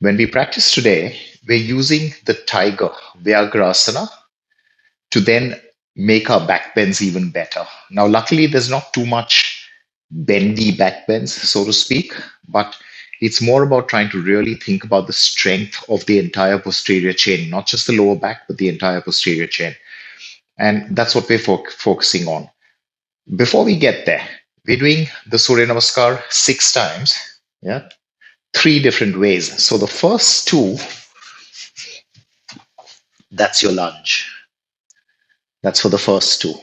When we practice today, we're using the tiger, vyaghrasana, to then make our back bends even better. Now, luckily, there's not too much bendy back bends, so to speak, but it's more about trying to really think about the strength of the entire posterior chain, not just the lower back, but the entire posterior chain. And that's what we're focusing on. Before we get there, we're doing the Surya Namaskar 6 times, yeah, 3 different ways. So the first two, that's your lunge. That's for the first two.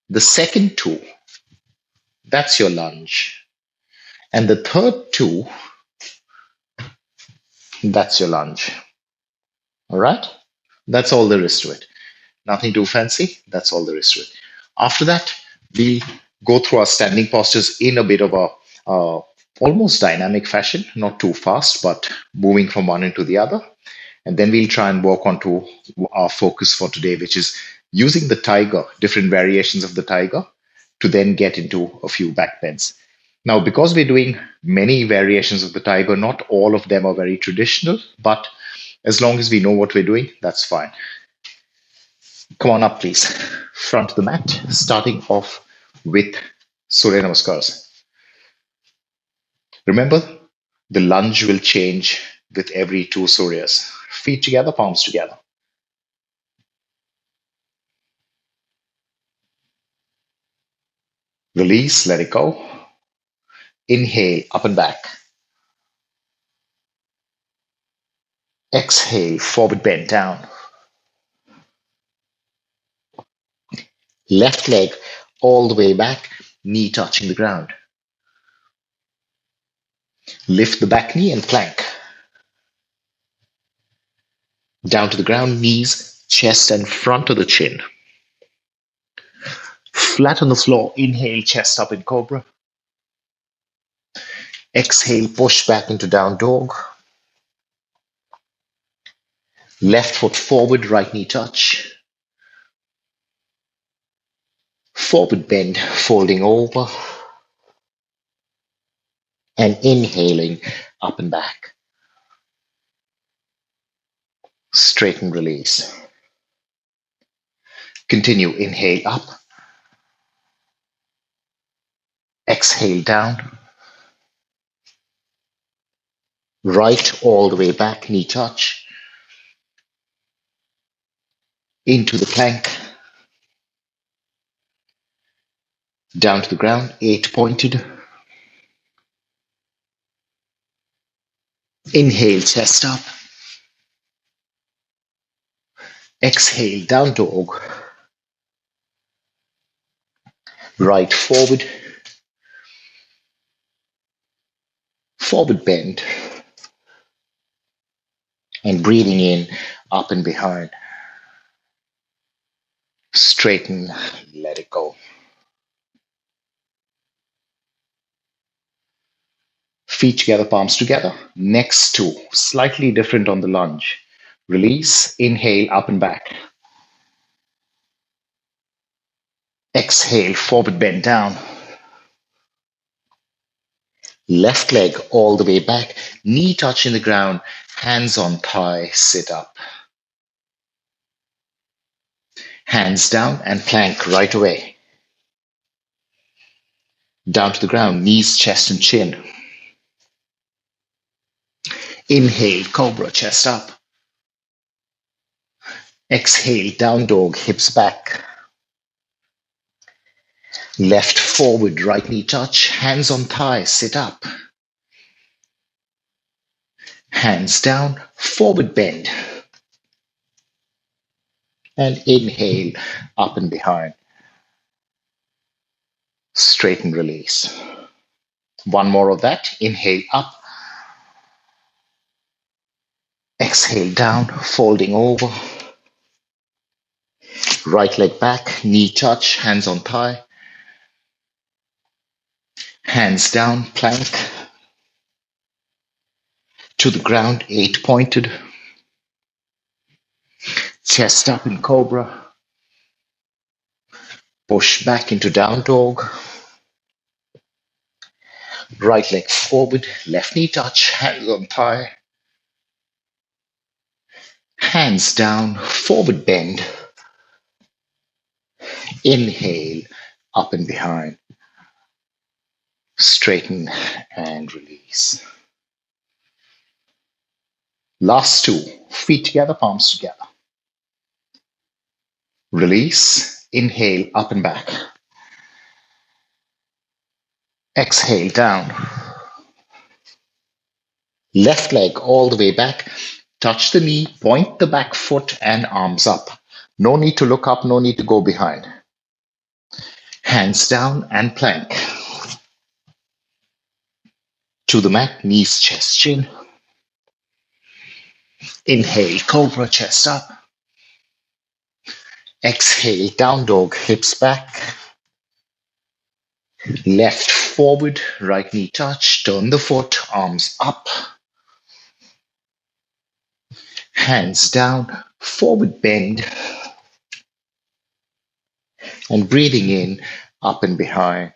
The second two, that's your lunge. And the third two, that's your lunge. All right? That's all there is to it. Nothing too fancy. That's all there is to it. After that, we go through our standing postures in a bit of a almost dynamic fashion, not too fast, but moving from one into the other. And then we'll try and walk on to our focus for today, which is using the tiger, different variations of the tiger, to then get into a few back bends. Now, because we're doing many variations of the tiger, not all of them are very traditional, but as long as we know what we're doing, that's fine. Come on up, please. Front of the mat, starting off with Surya Namaskars. Remember, the lunge will change with every two Suryas. Feet together, palms together. Release, let it go. Inhale, up and back. Exhale, forward bend down. Left leg all the way back, knee touching the ground. Lift the back knee and plank. Down to the ground, knees, chest and front of the chin. Flat on the floor, inhale, chest up in cobra. Exhale, push back into down dog. Left foot forward, right knee touch. Forward bend, folding over. And inhaling, up and back. Straighten, release. Continue, inhale up. Exhale down. Right all the way back, knee touch. Into the plank. Down to the ground, 8 pointed. Inhale, chest up. Exhale, down dog. Right forward. Forward bend. And breathing in, up and behind. Straighten, let it go. Feet together, palms together. Next two, slightly different on the lunge. Release, inhale, up and back. Exhale, forward bend down. Left leg all the way back, knee touching the ground, hands on thigh, sit up. Hands down and plank right away. Down to the ground, knees, chest and chin. Inhale, cobra, chest up. Exhale, down dog, hips back. Left forward, right knee touch, hands on thigh, sit up. Hands down, forward bend. And inhale, up and behind. Straighten, release. One more of that. Inhale up. Exhale down, folding over. Right leg back, knee touch, hands on thigh. Hands down, plank. To the ground, 8 pointed. Chest up in cobra. Push back into down dog. Right leg forward, left knee touch, hands on thigh. Hands down, forward bend. Inhale, up and behind. Straighten and release. Last two, feet together, palms together. Release, inhale, up and back. Exhale, down. Left leg all the way back. Touch the knee, point the back foot and arms up. No need to look up, no need to go behind. Hands down and plank. To the mat, knees, chest, chin. Inhale, cobra, chest up. Exhale, down dog, hips back. Left forward, right knee touch. Turn the foot, arms up. Hands down, forward bend. And breathing in, up and behind.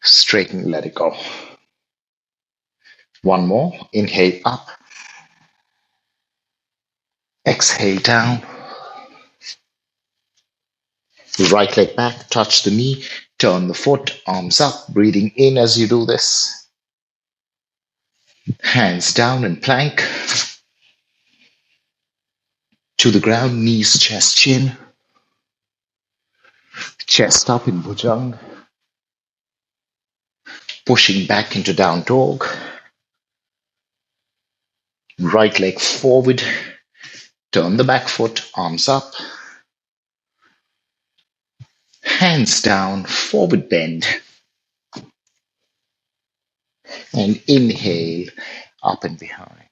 Straighten, let it go. One more. Inhale up. Exhale down. Right leg back, touch the knee, turn the foot, arms up, breathing in as you do this. Hands down and plank. To the ground, knees, chest, chin. Chest up in bhujang. Pushing back into down dog. Right leg forward. Turn the back foot, arms up. Hands down, forward bend. And inhale, up and behind.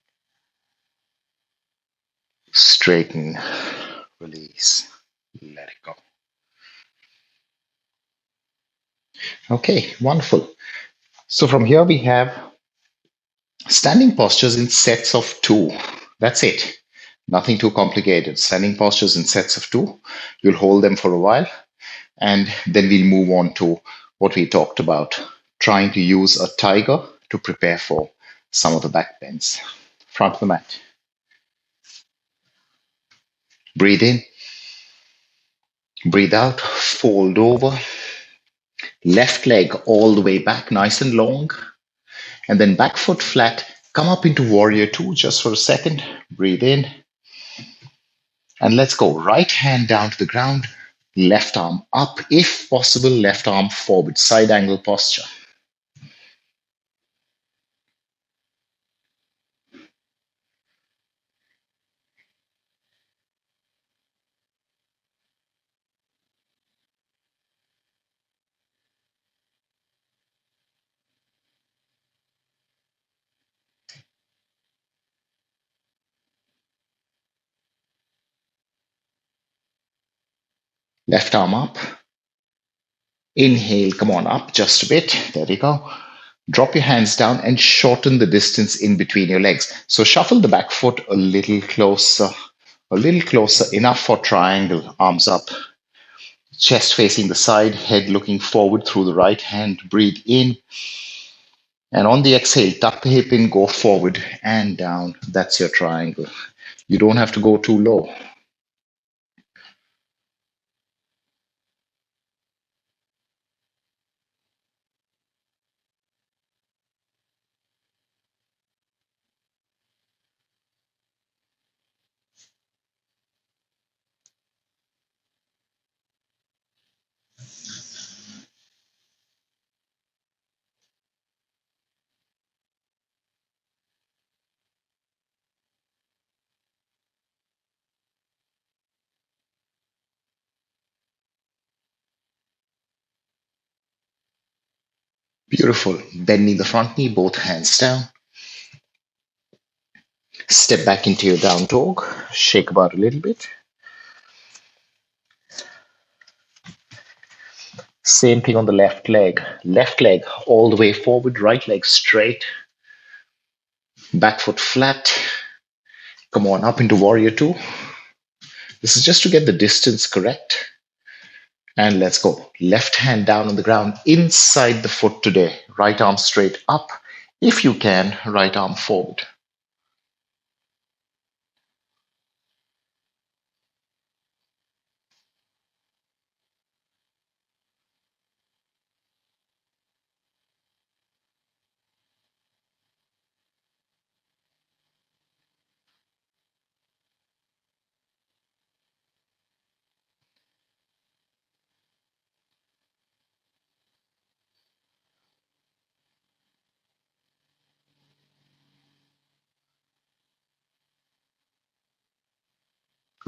Straighten, release, let it go. Okay, wonderful. So from here we have standing postures in sets of two. That's it. Nothing too complicated. Standing postures in sets of two. You'll hold them for a while, and then we'll move on to what we talked about, trying to use a tiger to prepare for some of the back bends. Front of the mat. Breathe in. Breathe out. Fold over. Left leg all the way back, nice and long. And then back foot flat. Come up into warrior two just for a second. Breathe in. And let's go. Right hand down to the ground. Left arm up. If possible, left arm forward. Side angle posture. Left arm up. Inhale, come on up just a bit. There we go. Drop your hands down and shorten the distance in between your legs. So shuffle the back foot a little closer, enough for triangle. Arms up, chest facing the side, head looking forward through the right hand. Breathe in. And on the exhale, tuck the hip in, go forward and down. That's your triangle. You don't have to go too low. Beautiful. Bending the front knee, both hands down. Step back into your down dog. Shake about a little bit. Same thing on the left leg. Left leg all the way forward, right leg straight. Back foot flat. Come on up into warrior two. This is just to get the distance correct. And let's go. Left hand down on the ground inside the foot today. Right arm straight up. If you can, right arm forward.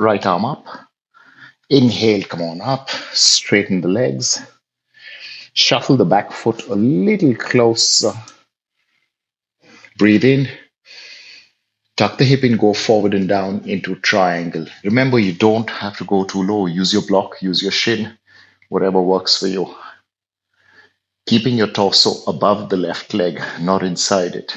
Right arm up. Inhale, come on up. Straighten the legs. Shuffle the back foot a little closer. Breathe in. Tuck the hip in, go forward and down into triangle. Remember, you don't have to go too low. Use your block, use your shin, whatever works for you. Keeping your torso above the left leg, not inside it.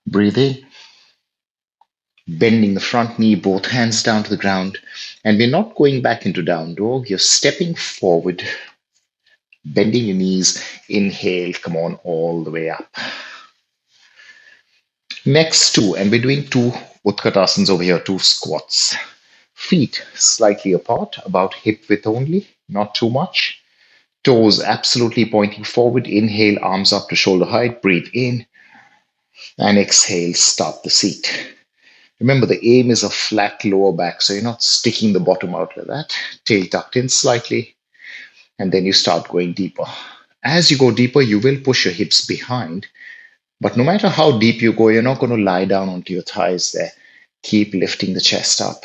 Breathe in, bending the front knee, both hands down to the ground. And we're not going back into down dog. You're stepping forward, bending your knees. Inhale, come on, all the way up. Next two, and we're doing two Utkatasans over here, two squats. Feet slightly apart, about hip width only, not too much. Toes absolutely pointing forward. Inhale, arms up to shoulder height. Breathe in. And exhale, start the seat. Remember, the aim is a flat lower back, so you're not sticking the bottom out like that. Tail tucked in slightly, and then you start going deeper. As you go deeper, you will push your hips behind, but no matter how deep you go, you're not going to lie down onto your thighs there. Keep lifting the chest up.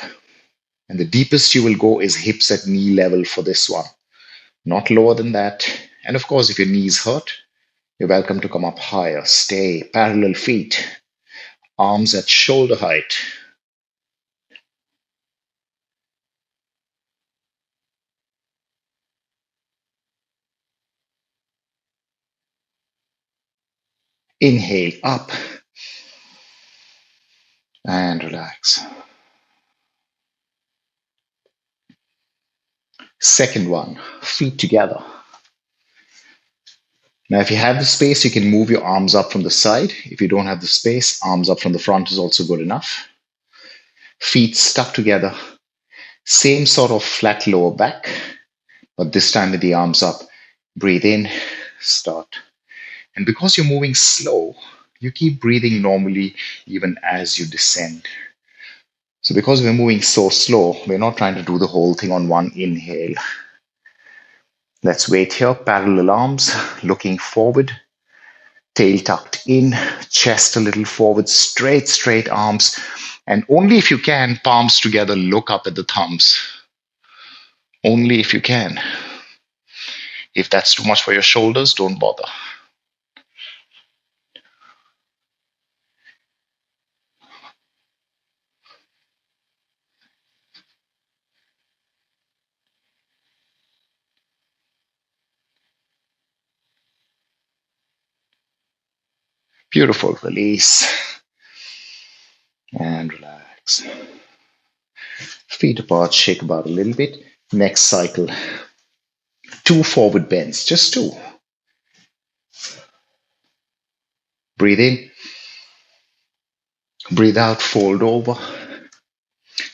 And the deepest you will go is hips at knee level for this one, not lower than that. And of course, if your knees hurt, you're welcome to come up higher. Stay parallel feet, arms at shoulder height. Inhale up and relax. Second one, feet together. Now, if you have the space, you can move your arms up from the side. If you don't have the space, arms up from the front is also good enough. Feet stuck together. Same sort of flat lower back, but this time with the arms up. Breathe in, start. And because you're moving slow, you keep breathing normally even as you descend. So because we're moving so slow, we're not trying to do the whole thing on one inhale. Let's wait here, parallel arms, looking forward, tail tucked in, chest a little forward, straight arms. And only if you can, palms together, look up at the thumbs. Only if you can. If that's too much for your shoulders, don't bother. Beautiful. Release and relax. Feet apart, shake about a little bit. Next cycle. Two forward bends, just two. Breathe in. Breathe out, fold over.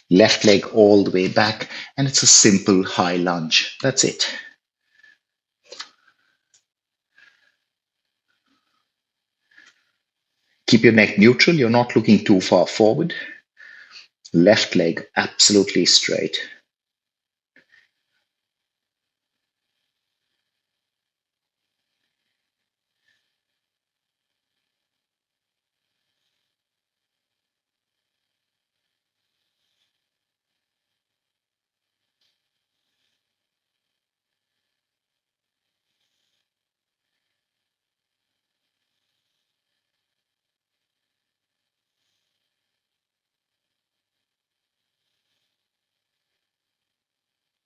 Left leg all the way back. And it's a simple high lunge. That's it. Keep your neck neutral. You're not looking too far forward. Left leg absolutely straight.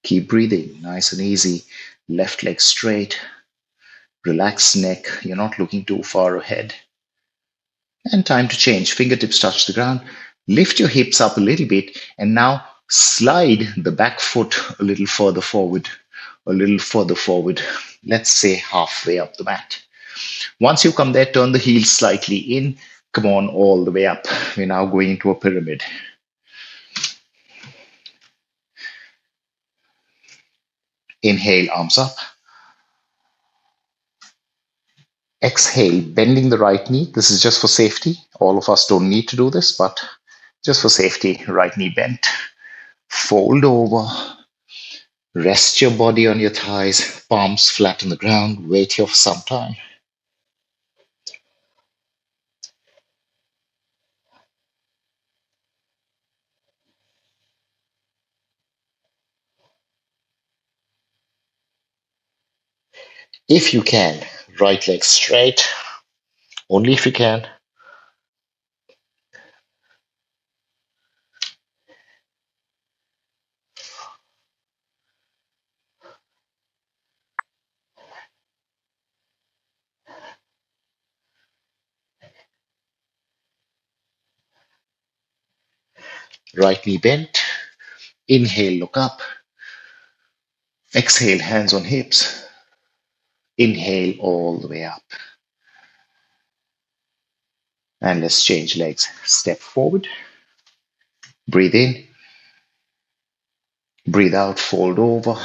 Keep breathing, nice and easy. Left leg straight. Relax neck. You're not looking too far ahead. And time to change. Fingertips touch the ground. Lift your hips up a little bit. And now slide the back foot a little further forward. A little further forward. Let's say halfway up the mat. Once you come there, turn the heels slightly in. Come on all the way up. We're now going into a pyramid. Inhale, arms up. Exhale, bending the right knee. This is just for safety. All of us don't need to do this, but just for safety, right knee bent. Fold over. Rest your body on your thighs, palms flat on the ground. Wait here for some time. If you can, right leg straight, only if you can. Right knee bent. Inhale, look up. Exhale, hands on hips. Inhale all the way up. And let's change legs. Step forward. Breathe in. Breathe out, fold over.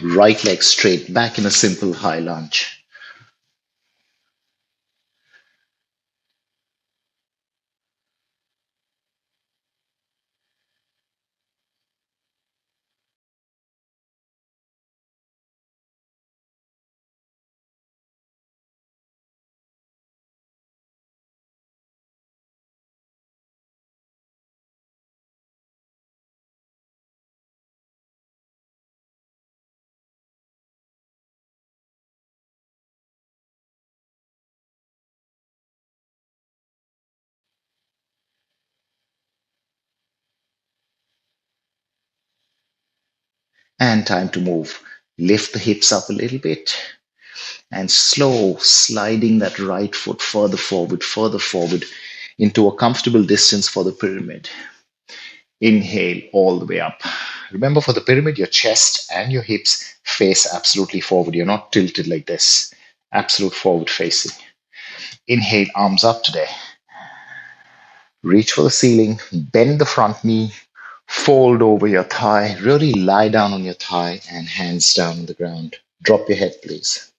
Right leg straight back in a simple high lunge. And time to move. Lift the hips up a little bit and slow sliding that right foot further forward into a comfortable distance for the pyramid. Inhale all the way up. Remember, for the pyramid, your chest and your hips face absolutely forward. You're not tilted like this. Absolute forward facing. Inhale, arms up today. Reach for the ceiling. Bend the front knee. Fold over your thigh. Really lie down on your thigh and hands down on the ground. Drop your head, please.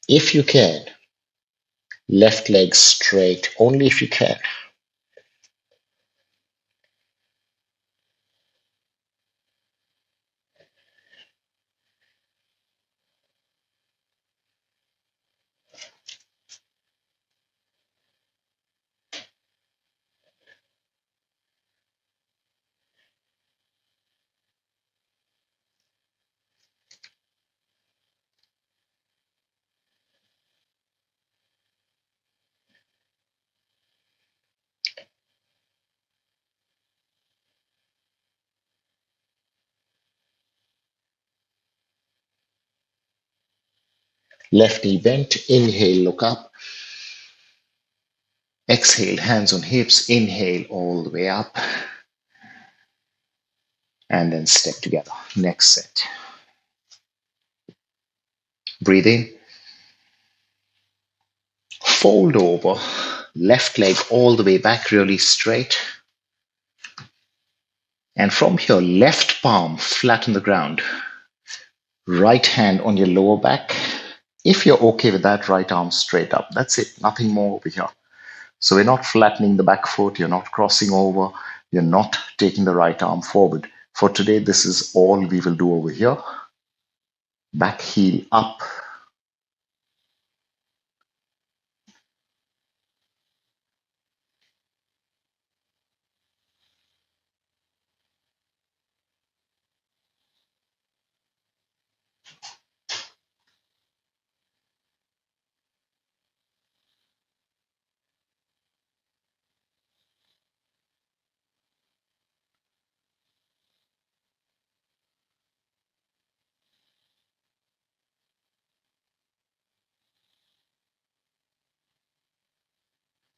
If you can, left leg straight, only if you can. Left knee bent. Inhale, look up. Exhale, hands on hips. Inhale all the way up. And then step together. Next set. Breathe in. Fold over. Left leg all the way back, really straight. And from here, left palm flat on the ground. Right hand on your lower back. If you're okay with that, right arm straight up. That's it. Nothing more over here. So we're not flattening the back foot. You're not crossing over. You're not taking the right arm forward. For today, this is all we will do over here. Back heel up.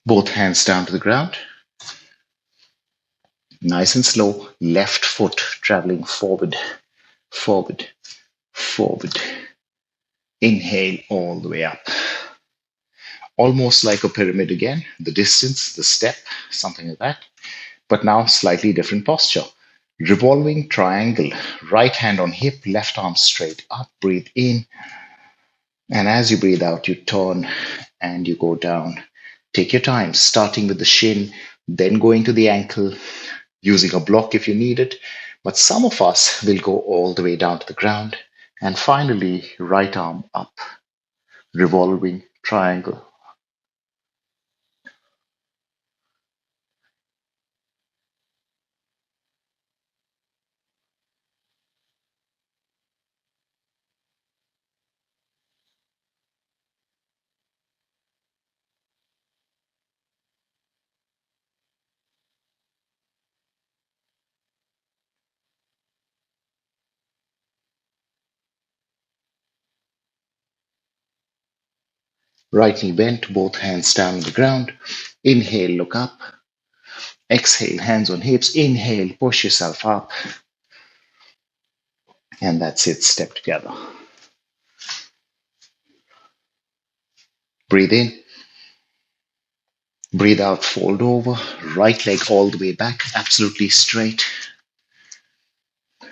Both hands down to the ground. Nice and slow. Left foot traveling forward, forward, forward. Inhale all the way up. Almost like a pyramid again. The distance, the step, something like that. But now slightly different posture. Revolving triangle. Right hand on hip, left arm straight up. Breathe in. And as you breathe out, you turn and you go down. Take your time, starting with the shin, then going to the ankle, using a block if you need it. But some of us will go all the way down to the ground. And finally, right arm up, revolving triangle. Right knee bent, both hands down on the ground. Inhale, look up. Exhale, hands on hips. Inhale, push yourself up. And that's it, step together. Breathe in. Breathe out, fold over. Right leg all the way back, absolutely straight.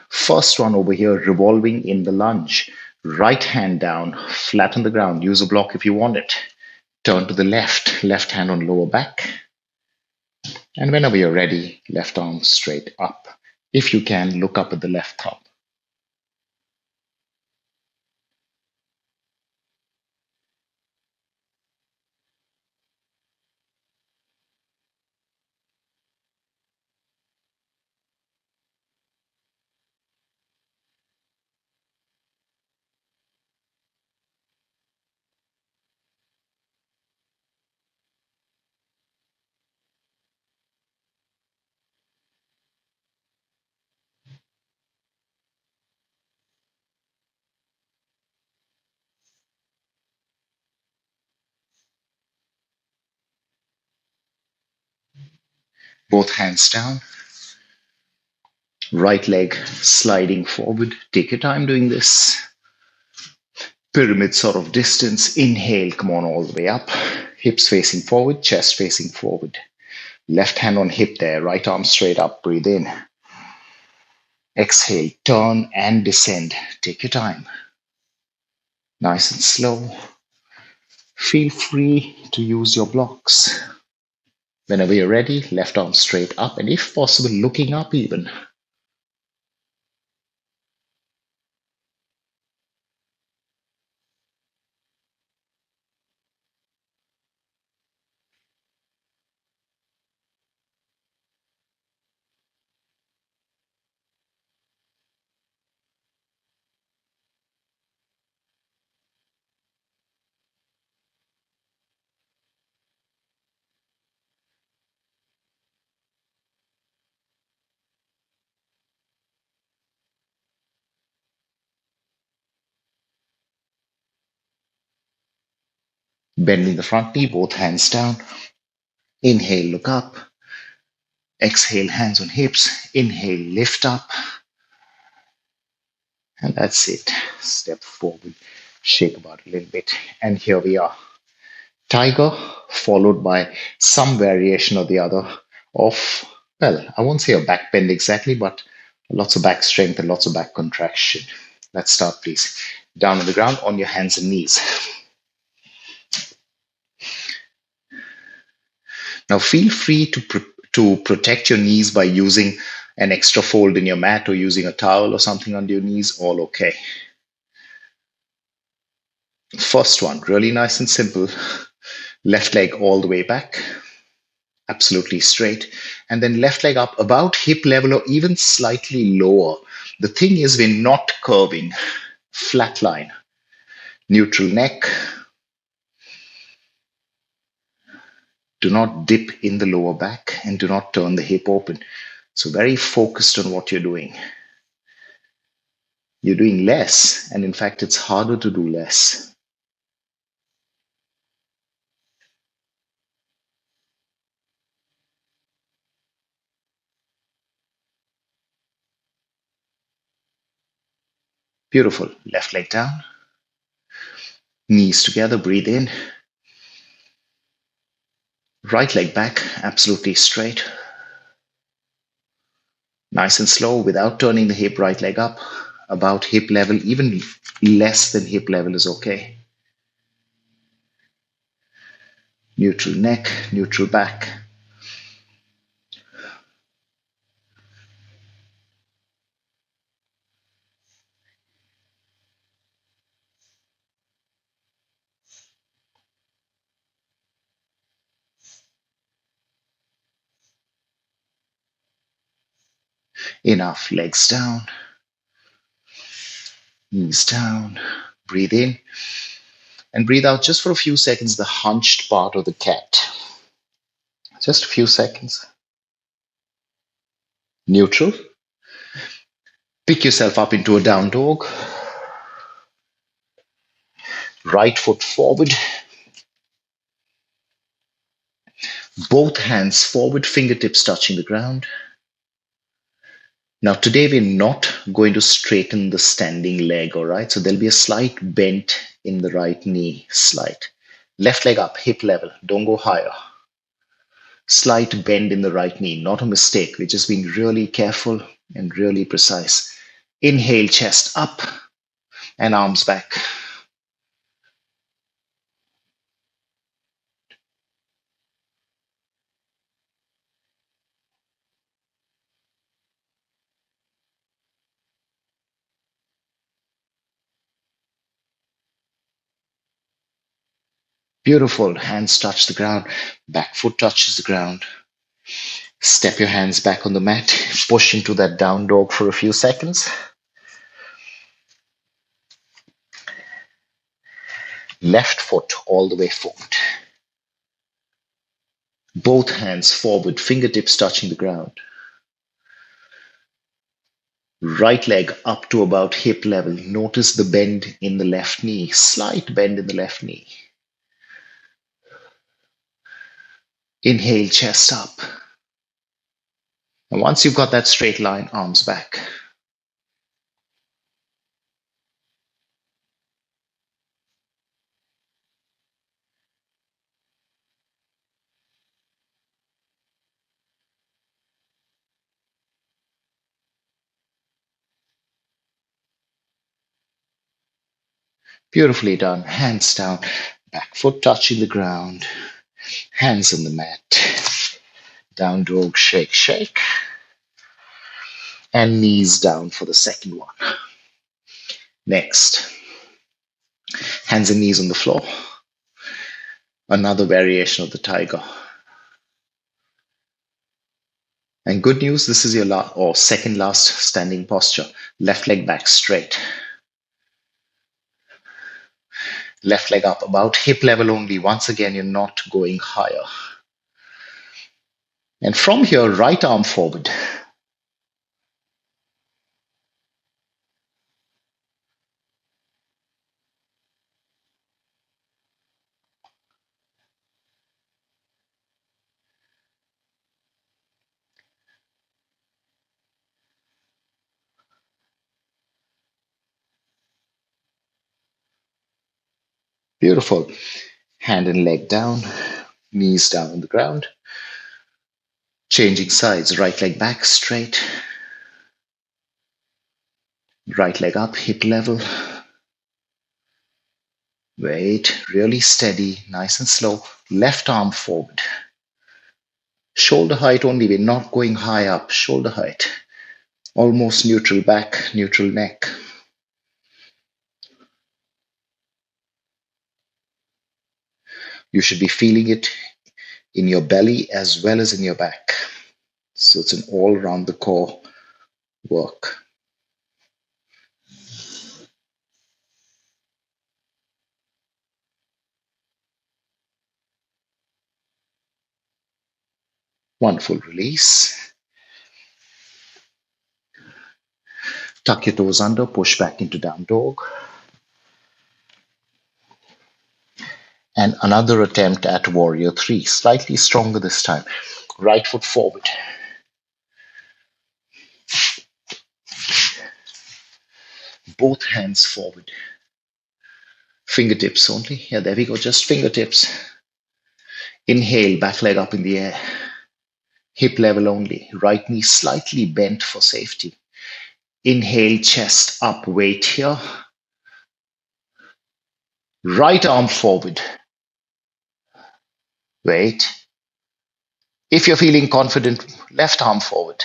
First one over here, revolving in the lunge. Right hand down, flat on the ground. Use a block if you want it. Turn to the left, left hand on lower back. And whenever you're ready, left arm straight up. If you can, look up at the left thumb. Both hands down. Right leg sliding forward. Take your time doing this. Pyramid sort of distance. Inhale, come on all the way up. Hips facing forward, chest facing forward. Left hand on hip there, right arm straight up. Breathe in. Exhale, turn and descend. Take your time. Nice and slow. Feel free to use your blocks. Whenever you're ready, left arm straight up, and if possible, looking up even. Bending the front knee, both hands down. Inhale, look up. Exhale, hands on hips. Inhale, lift up. And that's it. Step forward, shake about a little bit. And here we are. Tiger, followed by some variation or the other of, well, I won't say a back bend exactly, but lots of back strength and lots of back contraction. Let's start, please. Down on the ground on your hands and knees. Now, feel free to protect your knees by using an extra fold in your mat or using a towel or something under your knees, all okay. First one, really nice and simple. Left leg all the way back, absolutely straight. And then left leg up about hip level or even slightly lower. The thing is, we're not curving. Flat line. Neutral neck. Do not dip in the lower back and do not turn the hip open. So very focused on what you're doing. You're doing less, and in fact, it's harder to do less. Beautiful. Left leg down, knees together, breathe in. Right leg back, absolutely straight. Nice and slow without turning the hip, right leg up, about hip level, even less than hip level is okay. Neutral neck, neutral back. Enough. Legs down, knees down. Breathe in and breathe out just for a few seconds, the hunched part of the cat. Just a few seconds. Neutral. Pick yourself up into a down dog. Right foot forward. Both hands forward, fingertips touching the ground. Now, today we're not going to straighten the standing leg, all right? So there'll be a slight bend in the right knee, slight. Left leg up, hip level, don't go higher. Slight bend in the right knee, not a mistake. We're just being really careful and really precise. Inhale, chest up and arms back. Beautiful. Hands touch the ground. Back foot touches the ground. Step your hands back on the mat. Push into that down dog for a few seconds. Left foot all the way forward. Both hands forward, fingertips touching the ground. Right leg up to about hip level. Notice the bend in the left knee, slight bend in the left knee. Inhale, chest up. And once you've got that straight line, arms back. Beautifully done. Hands down. Back foot touching the ground. Hands on the mat. Down dog, shake, shake. And knees down for the second one. Next. Hands and knees on the floor. Another variation of the tiger. And good news, this is your second last standing posture. Left leg back straight. Left leg up about hip level only. Once again, you're not going higher. And from here, right arm forward. Beautiful. Hand and leg down, knees down on the ground. Changing sides, right leg back straight. Right leg up, hip level. Wait, really steady, nice and slow. Left arm forward. Shoulder height only, we're not going high up. Shoulder height. Almost neutral back, neutral neck. You should be feeling it in your belly as well as in your back. So it's an all around the core work. Wonderful. Release. Tuck your toes under, push back into down dog. And another attempt at warrior three, slightly stronger this time. Right foot forward. Both hands forward. Fingertips only. Yeah, there we go. Just fingertips. Inhale, back leg up in the air. Hip level only. Right knee slightly bent for safety. Inhale, chest up, weight here. Right arm forward. Wait. If you're feeling confident, left arm forward.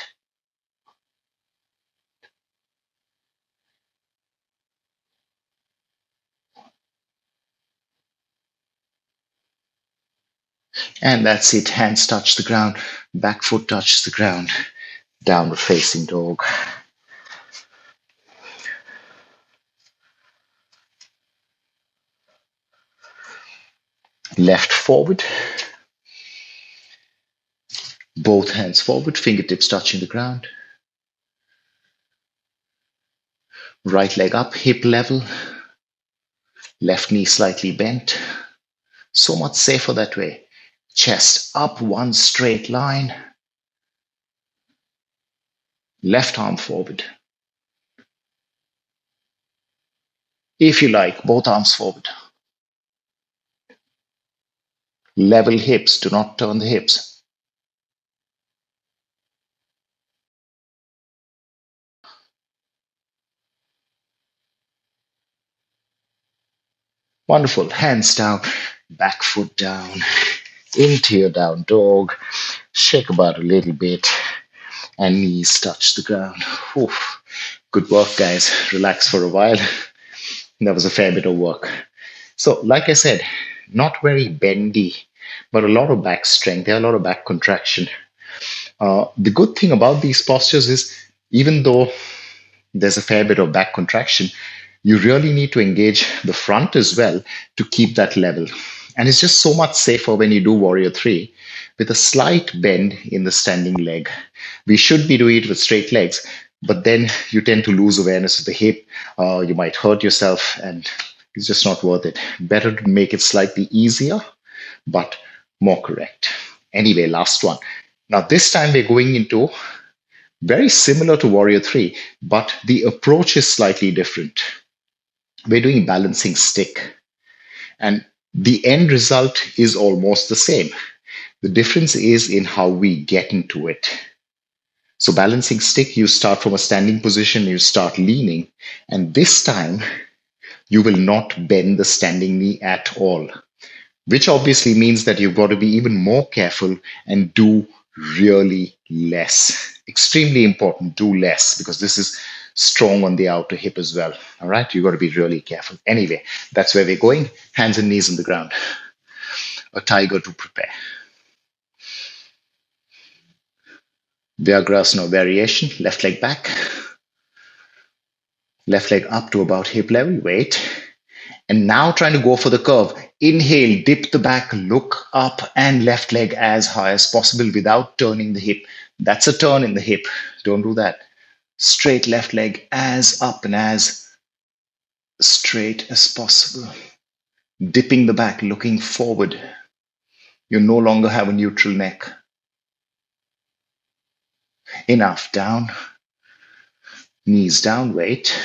And that's it. Hands touch the ground. Back foot touches the ground. Downward facing dog. Left forward. Both hands forward. Fingertips touching the ground. Right leg up, hip level. Left knee slightly bent. So much safer that way. Chest up, one straight line. Left arm forward. If you like, both arms forward. Level hips, do not turn the hips. Wonderful. Hands down, back foot down, into your down dog. Shake about a little bit, and knees touch the ground. Oof. Good work, guys. Relax for a while. That was a fair bit of work. So, like I said, not very bendy, but a lot of back strength. There are a lot of back contraction. The good thing about these postures is, even though there's a fair bit of back contraction, you really need to engage the front as well to keep that level. And it's just so much safer when you do Warrior 3 with a slight bend in the standing leg. We should be doing it with straight legs, but then you tend to lose awareness of the hip. You might hurt yourself, and it's just not worth it. Better to make it slightly easier, but more correct. Anyway, last one. Now, this time we're going into very similar to Warrior 3, but the approach is slightly different. We're doing balancing stick, and the end result is almost the same. The difference is in how we get into it. So balancing stick, you start from a standing position, you start leaning, and this time you will not bend the standing knee at all, which obviously means that you've got to be even more careful and do really less. Extremely important, do less, because this is strong on the outer hip as well. All right, you've got to be really careful. Anyway, that's where we're going. Hands and knees on the ground. A tiger to prepare. Vyaghrasana variation, left leg back. Left leg up to about hip level, wait. And now trying to go for the curve. Inhale, dip the back, look up, and left leg as high as possible without turning the hip. That's a turn in the hip. Don't do that. Straight left leg as up and as straight as possible. Dipping the back, looking forward. You no longer have a neutral neck. Enough, down. Knees down, wait.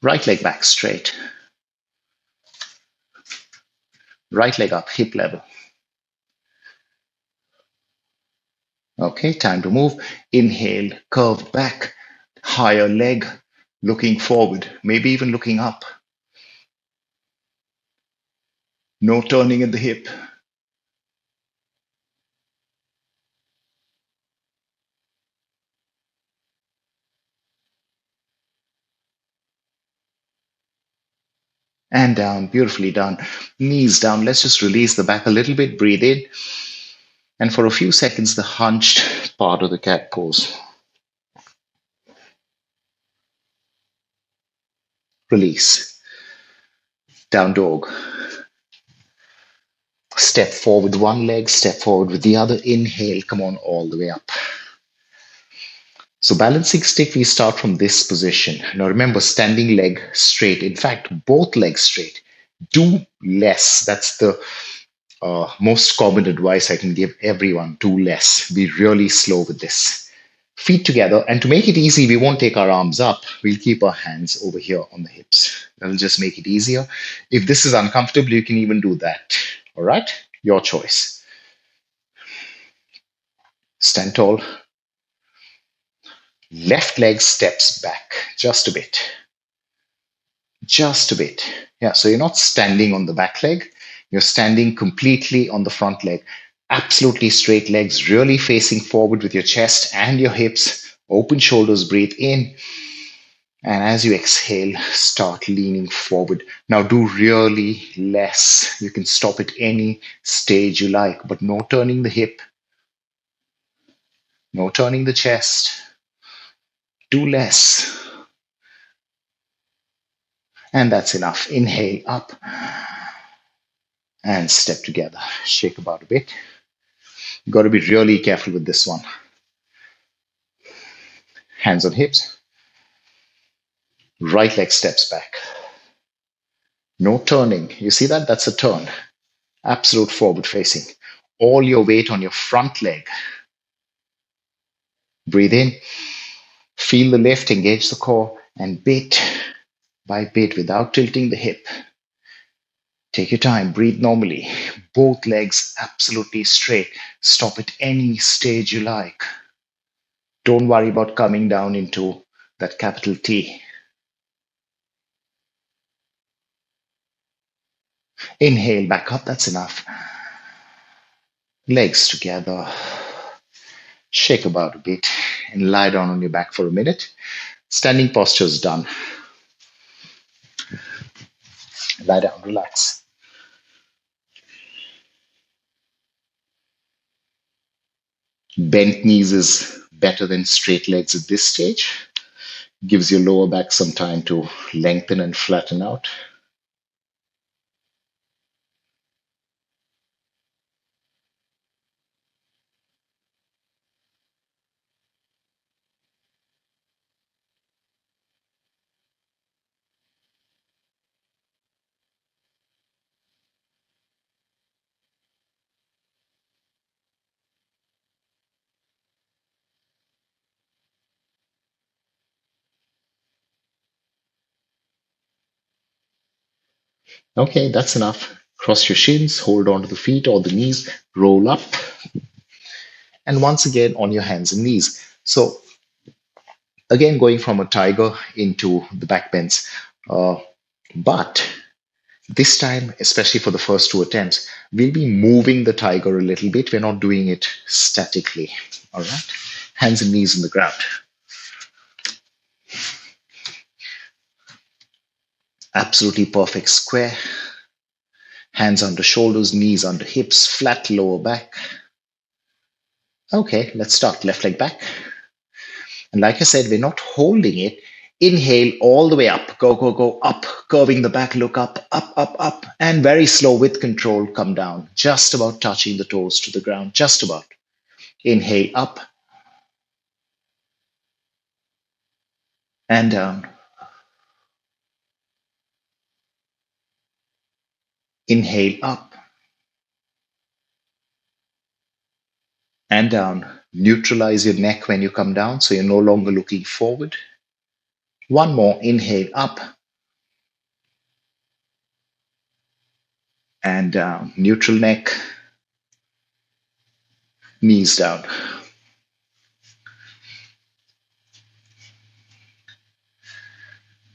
Right leg back straight. Right leg up, hip level. Okay, time to move. Inhale, curve back, higher leg, looking forward, maybe even looking up. No turning at the hip. And down, beautifully done. Knees down. Let's just release the back a little bit. Breathe in. And for a few seconds, the hunched part of the cat pose. Release. Down dog. Step forward one leg, step forward with the other. Inhale, come on, all the way up. So balancing stick, we start from this position. Now remember, standing leg straight. In fact, both legs straight. Do less. That's the most common advice I can give everyone. Do less. Be really slow with this. Feet together. And to make it easy, we won't take our arms up. We'll keep our hands over here on the hips. That'll just make it easier. If this is uncomfortable, you can even do that. All right? Your choice. Stand tall. Left leg steps back just a bit. Just a bit. Yeah, so you're not standing on the back leg. You're standing completely on the front leg. Absolutely straight legs, really facing forward with your chest and your hips. Open shoulders, breathe in. And as you exhale, start leaning forward. Now do really less. You can stop at any stage you like, but no turning the hip, no turning the chest. Do less. And that's enough. Inhale up and step together. Shake about a bit. You've got to be really careful with this one. Hands on hips. Right leg steps back. No turning. You see that? That's a turn. Absolute forward facing. All your weight on your front leg. Breathe in. Feel the lift, engage the core, and bit by bit without tilting the hip. Take your time, breathe normally. Both legs absolutely straight. Stop at any stage you like. Don't worry about coming down into that capital T. Inhale back up, that's enough. Legs together. Shake about a bit and lie down on your back for a minute. Standing posture is done. Lie down, relax. Bent knees is better than straight legs at this stage. Gives your lower back some time to lengthen and flatten out. Okay, that's enough. Cross your shins, hold on to the feet or the knees, roll up, and once again on your hands and knees. So, again, going from a tiger into the back bends. But this time, especially for the first two attempts, we'll be moving the tiger a little bit. We're not doing it statically. All right? Hands and knees on the ground. Absolutely perfect square. Hands under shoulders, knees under hips, flat lower back. Okay, let's start. Left leg back. And like I said, we're not holding it. Inhale all the way up. Go, go, go up. Curving the back, look up, up, up, up. And very slow with control, come down. Just about touching the toes to the ground. Just about. Inhale up and down. Inhale up and down. Neutralize your neck when you come down so you're no longer looking forward. One more. Inhale up and down. Neutral neck. Knees down.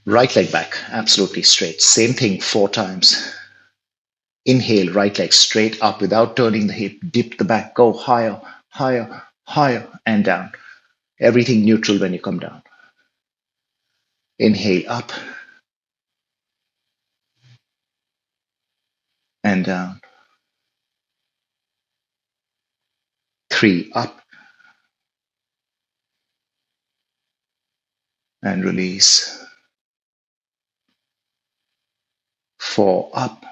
Right leg back. Absolutely straight. Same thing 4 times. Inhale, right leg straight up without turning the hip. Dip the back. Go higher, higher, higher, and down. Everything neutral when you come down. Inhale up and down. 3 up and release. 4 up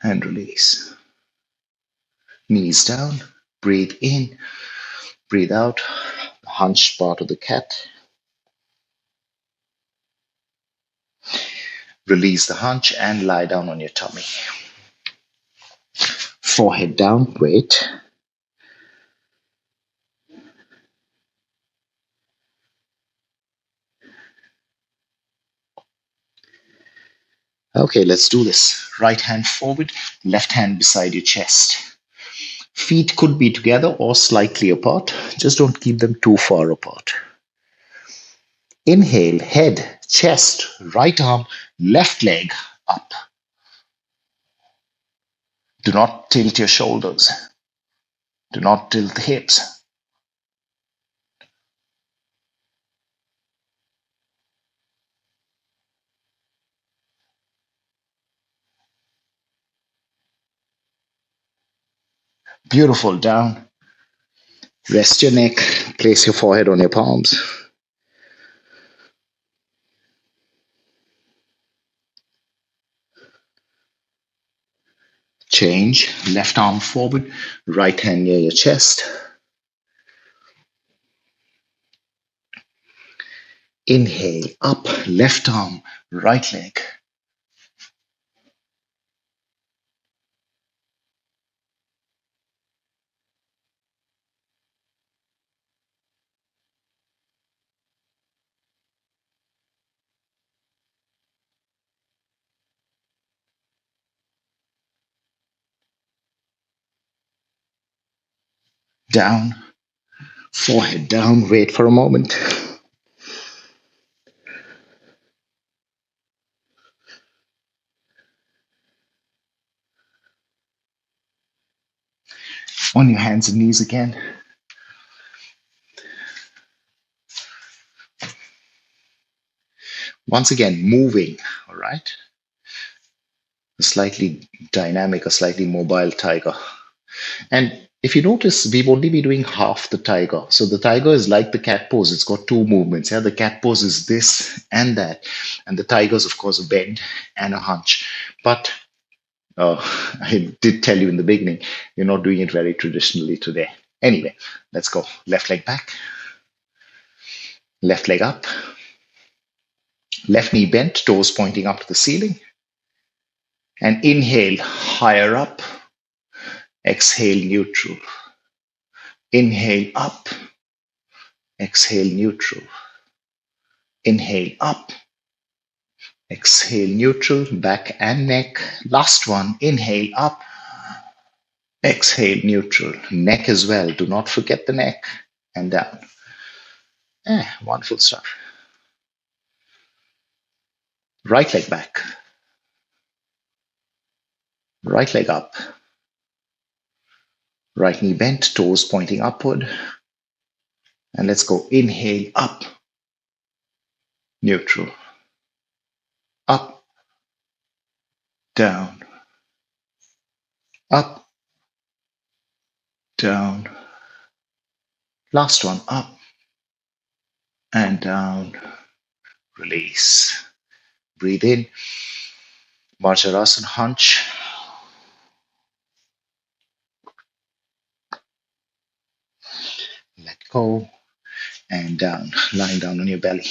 and release. Knees down. Breathe in. Breathe out. The hunched part of the cat. Release the hunch and lie down on your tummy. Forehead down. Wait. Okay, let's do this. Right hand forward, left hand beside your chest. Feet could be together or slightly apart. Just don't keep them too far apart. Inhale, head, chest, right arm, left leg up. Do not tilt your shoulders. Do not tilt the hips. Beautiful. Down. Rest your neck. Place your forehead on your palms. Change. Left arm forward, right hand near your chest. Inhale, up, left arm, right leg. Down, forehead down. Wait for a moment. On your hands and knees again. Once again, moving, all right? A slightly dynamic, a slightly mobile tiger. And if you notice, we've only been doing half the tiger. So the tiger is like the cat pose. It's got two movements. Yeah, the cat pose is this and that. And the tiger is, of course, a bend and a hunch. But I did tell you in the beginning, you're not doing it very traditionally today. Anyway, let's go. Left leg back, left leg up, left knee bent, toes pointing up to the ceiling. And inhale, higher up. Exhale, neutral. Inhale, up. Exhale, neutral. Inhale, up. Exhale, neutral, back and neck. Last one, inhale, up. Exhale, neutral. Neck as well. Do not forget the neck. And down. Wonderful stuff. Right leg back. Right leg up. Right knee bent, toes pointing upward. And let's go. Inhale, up. Neutral. Up, down. Up, down. Last one, up and down. Release. Breathe in. Vyaghrasana, hunch. Let go. And down. Lying down on your belly.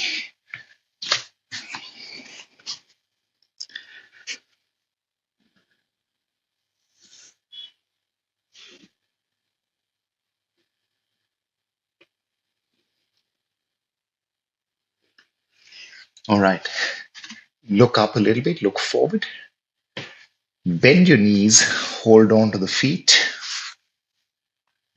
All right. Look up a little bit. Look forward. Bend your knees. Hold on to the feet.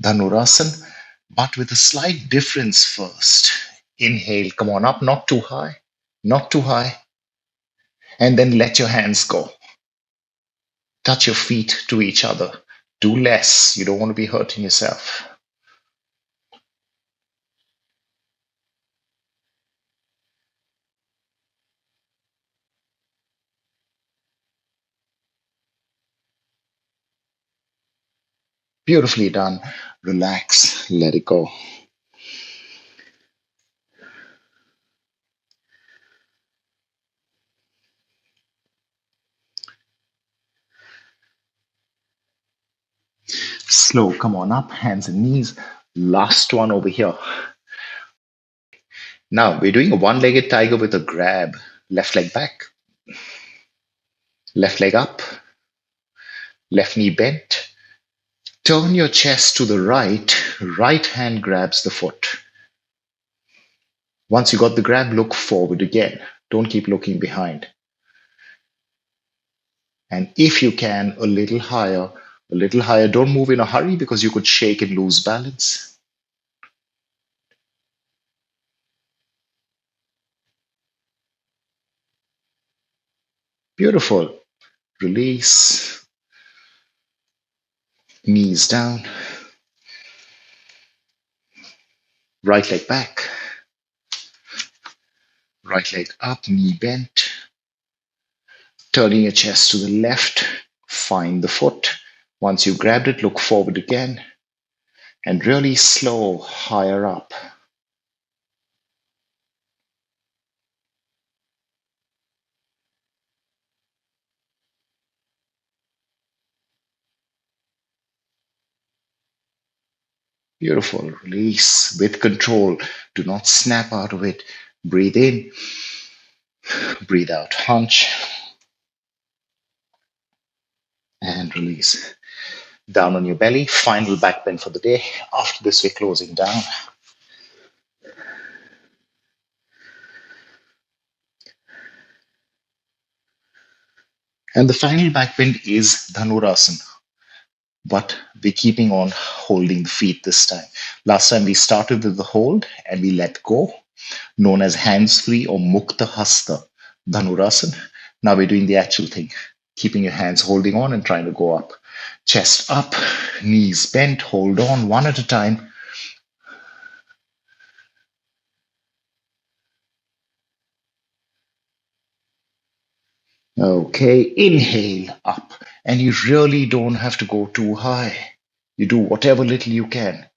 Dhanurasana, but with a slight difference first. Inhale, come on up, not too high, not too high. And then let your hands go. Touch your feet to each other. Do less. You don't want to be hurting yourself. Beautifully done. Relax. Let it go. Slow. Come on up. Hands and knees. Last one over here. Now we're doing a one-legged tiger with a grab. Left leg back. Left leg up. Left knee bent. Turn your chest to the right. Right hand grabs the foot. Once you got the grab, look forward again. Don't keep looking behind. And if you can, a little higher, a little higher. Don't move in a hurry because you could shake and lose balance. Beautiful. Release. Knees down. Right leg back. Right leg up. Knee bent. Turning your chest to the left. Find the foot. Once you've grabbed it, look forward again. And really slow, higher up. Beautiful. Release with control. Do not snap out of it. Breathe in. Breathe out. Hunch and release. Down on your belly. Final back bend for the day. After this, we're closing down. And the final back bend is Dhanurasana. But we're keeping on holding the feet this time. Last time we started with the hold and we let go, known as hands free or Mukta Hasta Dhanurasana. Now we're doing the actual thing, keeping your hands holding on and trying to go up. Chest up, knees bent, hold on one at a time. Okay, inhale up. And you really don't have to go too high. You do whatever little you can.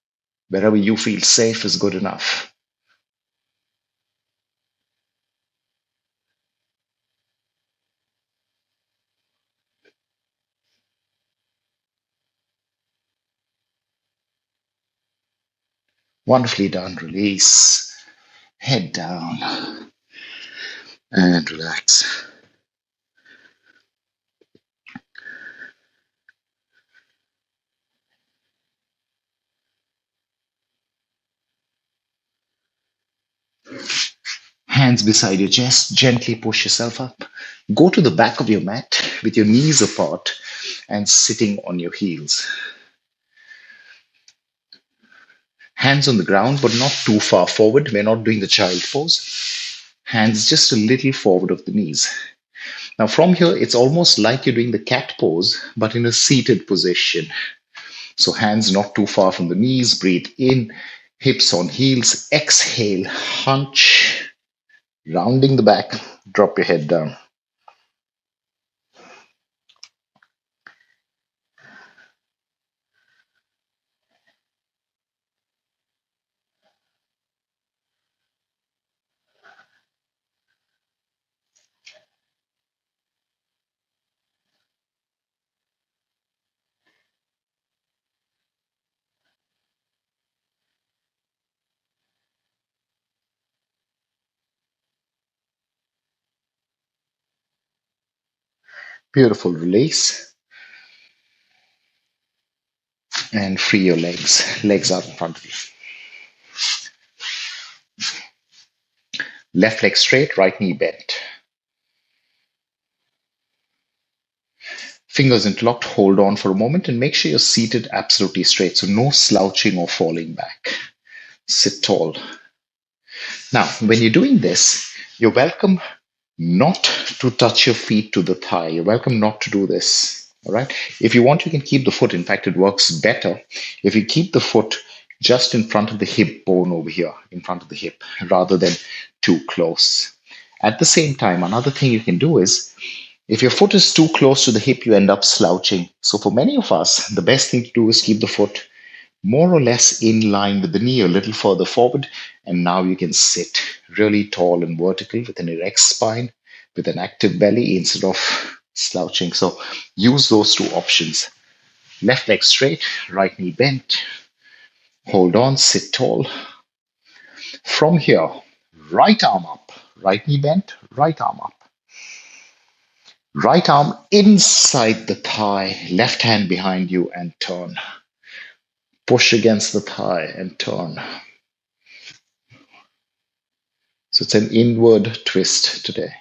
Wherever you feel safe is good enough. Wonderfully done. Release. Head down and relax. Hands beside your chest. Gently push yourself up. Go to the back of your mat with your knees apart and sitting on your heels. Hands on the ground, but not too far forward. We're not doing the child pose. Hands just a little forward of the knees. Now, from here, it's almost like you're doing the cat pose, but in a seated position. So, hands not too far from the knees. Breathe in, hips on heels. Exhale, hunch, rounding the back. Drop your head down. Beautiful release. And free your legs. Legs out in front of you. Left leg straight, right knee bent. Fingers interlocked, hold on for a moment and make sure you're seated absolutely straight. So no slouching or falling back. Sit tall. Now, when you're doing this, you're welcome not to touch your feet to the thigh. You're welcome not to do this. All right. If you want, you can keep the foot. In fact, it works better if you keep the foot just in front of the hip bone over here, in front of the hip, rather than too close. At the same time, another thing you can do is if your foot is too close to the hip, you end up slouching. So for many of us, the best thing to do is keep the foot more or less in line with the knee, a little further forward. And now you can sit really tall and vertical with an erect spine, with an active belly instead of slouching. So use those two options. Left leg straight, right knee bent. Hold on, sit tall. From here, right arm up, right knee bent, right arm up. Right arm inside the thigh, left hand behind you and turn. Push against the thigh and turn. So it's an inward twist today.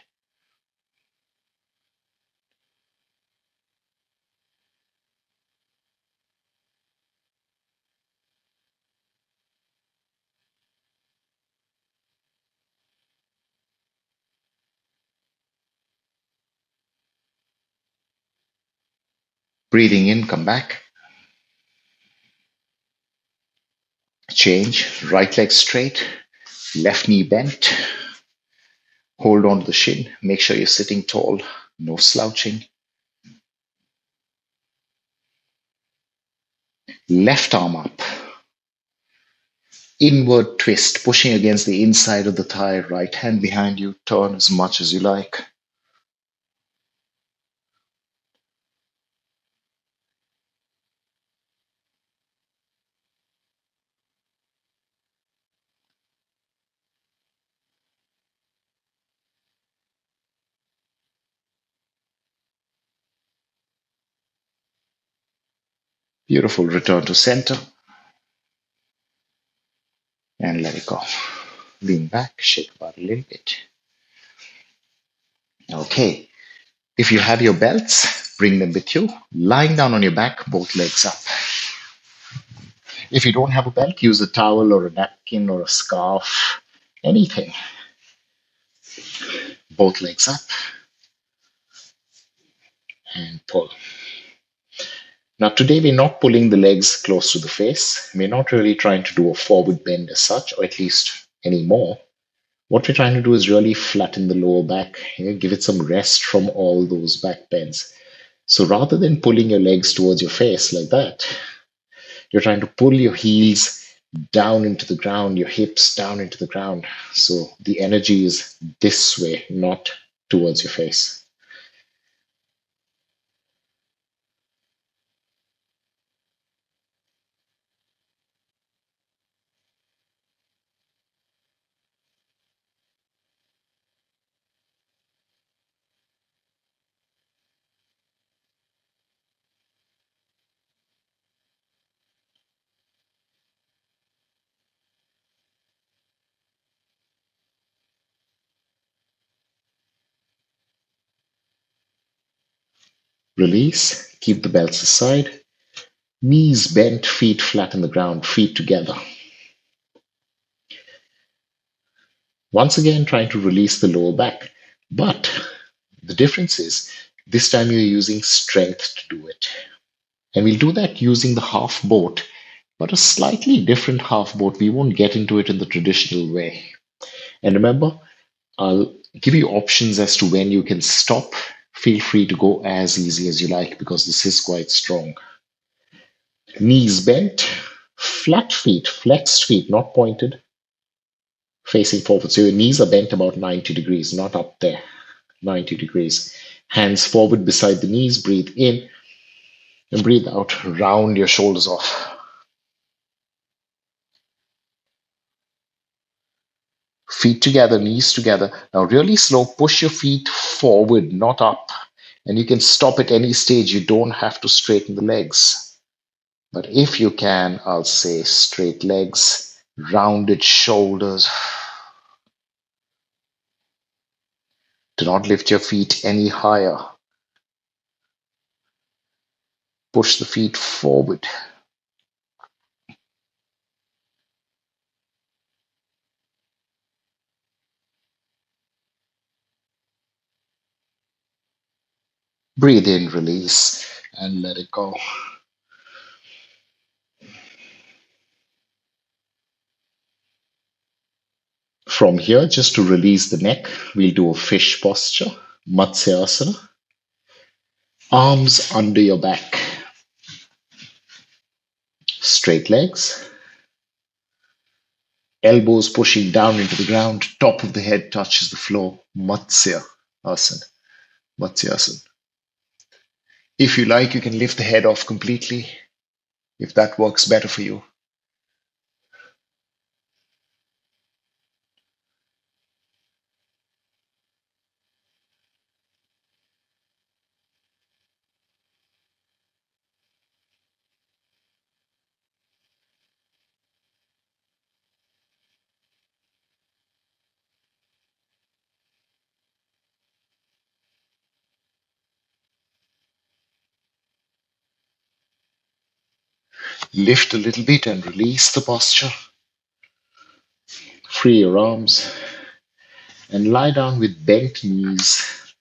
Breathing in, come back. Change. Right leg straight, left knee bent. Hold on to the shin. Make sure you're sitting tall. No slouching. Left arm up. Inward twist, pushing against the inside of the thigh. Right hand behind you. Turn as much as you like. Beautiful. Return to center and let it go. Lean back, shake about a little bit. Okay. If you have your belts, bring them with you. Lying down on your back, both legs up. If you don't have a belt, use a towel or a napkin or a scarf, anything. Both legs up and pull. Now, today we're not pulling the legs close to the face. We're not really trying to do a forward bend as such, or at least anymore. What we're trying to do is really flatten the lower back, give it some rest from all those back bends. So rather than pulling your legs towards your face like that, you're trying to pull your heels down into the ground, your hips down into the ground. So the energy is this way, not towards your face. Release, keep the belts aside, knees bent, feet flat on the ground, feet together. Once again, trying to release the lower back. But the difference is this time you're using strength to do it. And we'll do that using the half boat, but a slightly different half boat. We won't get into it in the traditional way. And remember, I'll give you options as to when you can stop. Feel free to go as easy as you like because this is quite strong. Knees bent, flat feet, flexed feet, not pointed, facing forward. So your knees are bent about 90 degrees, not up there, 90 degrees. Hands forward beside the knees. Breathe in and breathe out. Round your shoulders off. Feet together, knees together. Now, really slow. Push your feet forward, not up. And you can stop at any stage. You don't have to straighten the legs. But if you can, I'll say straight legs, rounded shoulders. Do not lift your feet any higher. Push the feet forward. Breathe in, release, and let it go. From here, just to release the neck, we'll do a fish posture, Matsyasana. Arms under your back. Straight legs. Elbows pushing down into the ground. Top of the head touches the floor. Matsyasana. Matsyasana. If you like, you can lift the head off completely if that works better for you. Lift a little bit and release the posture. Free your arms and lie down with bent knees,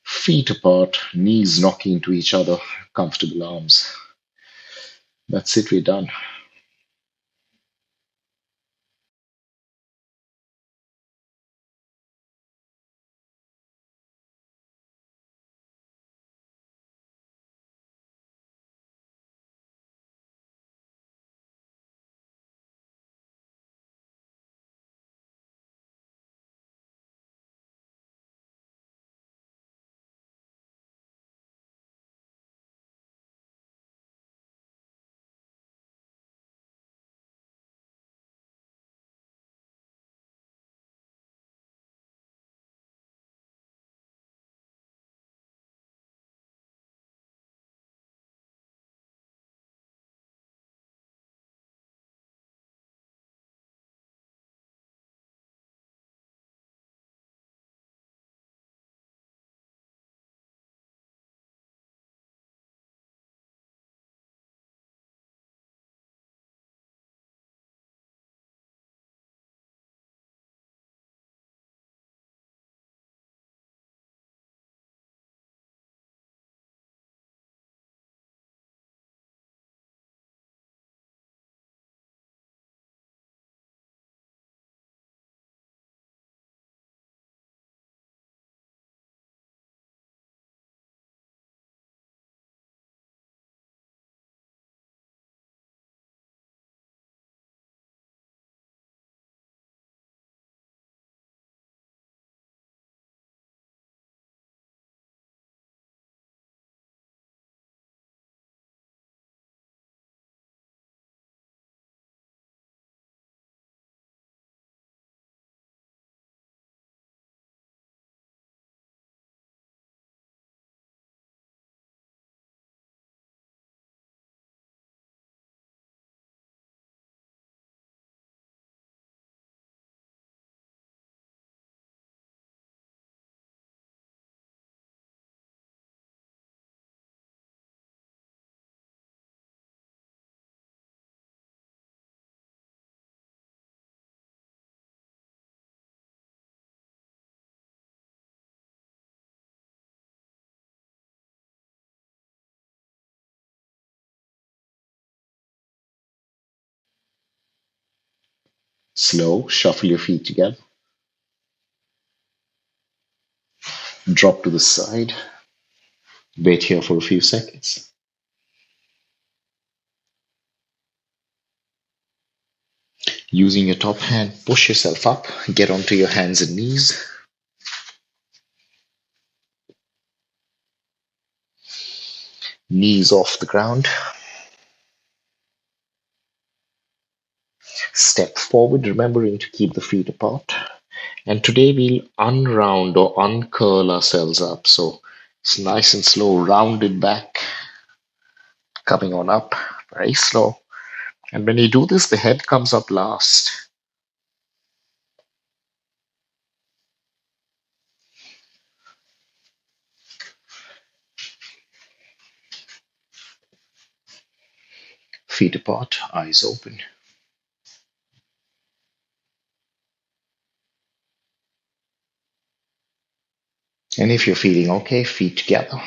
feet apart, knees knocking into each other. comfortable arms. That's it, we're done. Slow, shuffle your feet together, drop to the side, wait here for a few seconds. Using your top hand, push yourself up, get onto your hands and knees. Knees off the ground. Step forward, remembering to keep the feet apart. And today we'll unround or uncurl ourselves up. So it's nice and slow, rounded back, coming on up, very slow. And when you do this, the head comes up last. Feet apart, eyes open. And if you're feeling okay, feet together,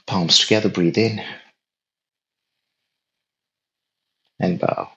palms together, breathe in and bow.